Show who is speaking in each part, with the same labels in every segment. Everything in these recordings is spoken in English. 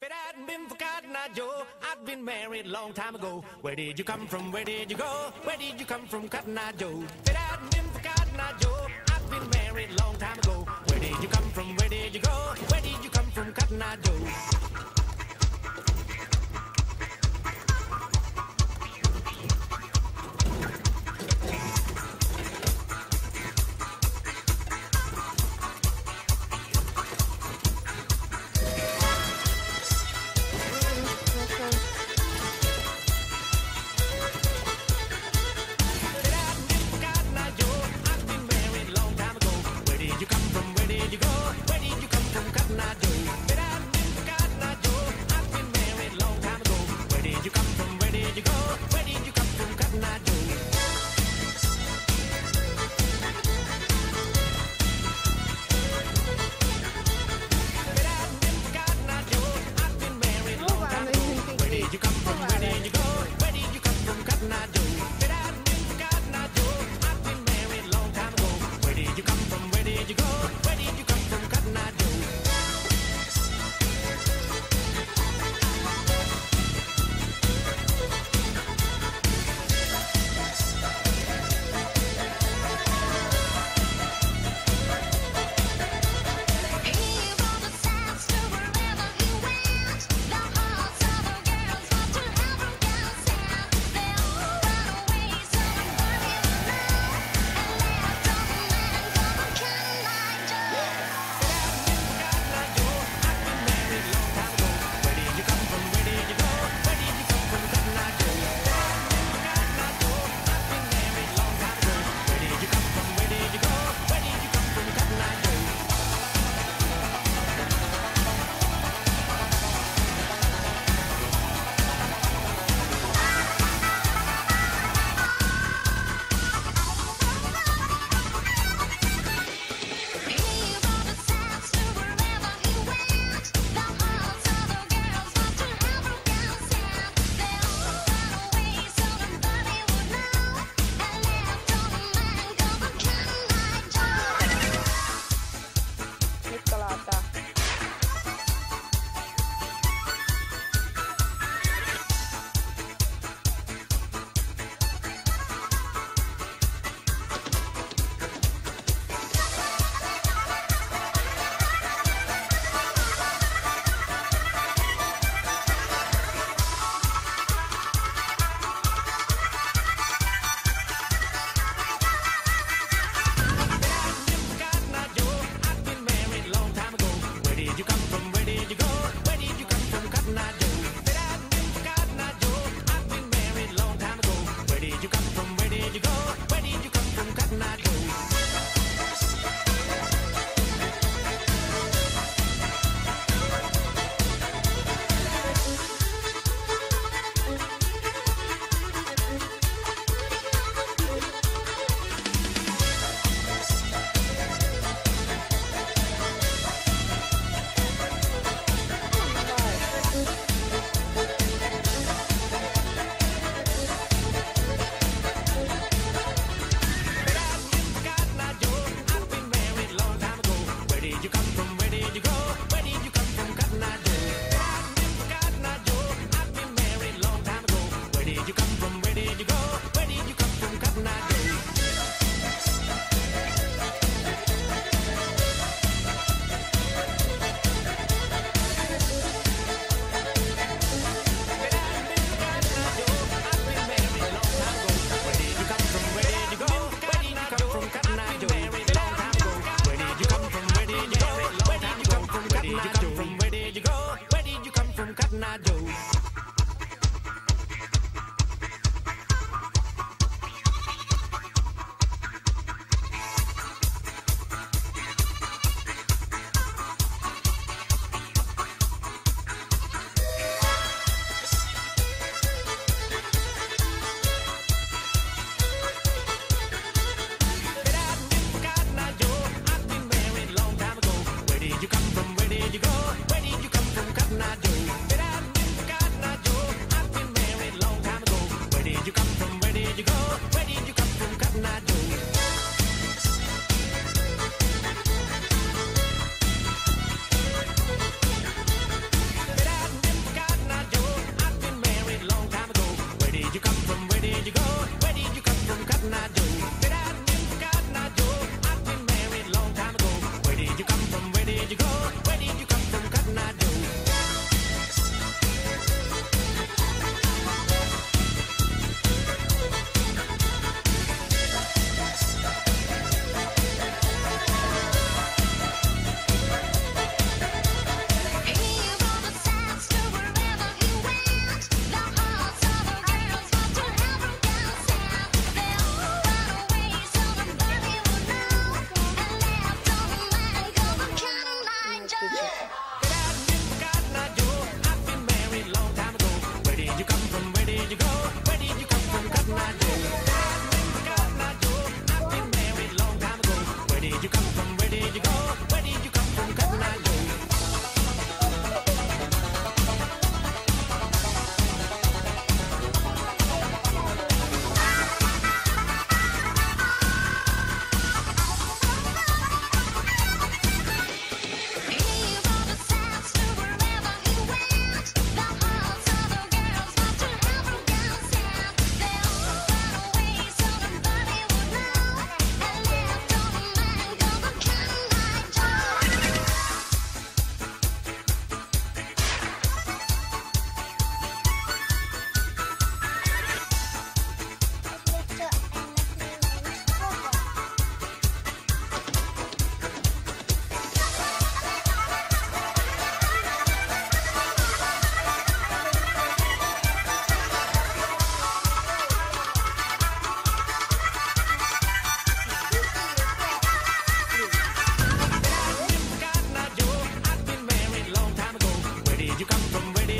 Speaker 1: If it hadn't been for Cotton Eye Joe, I'd been married a long time ago. Where did you come from? Where did you go? Where did you come from, Cotton Eye Joe? If it hadn't been for Cotton Eye Joe, I'd been married a long time ago. Where did you come from? Where did you go? Where did you come from, Cotton Eye Joe? Where did you come from? Where did you go? Where did you come from, Cotton Eye Joe? If it hadn't been for Cotton Eye Joe,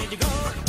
Speaker 1: did you go?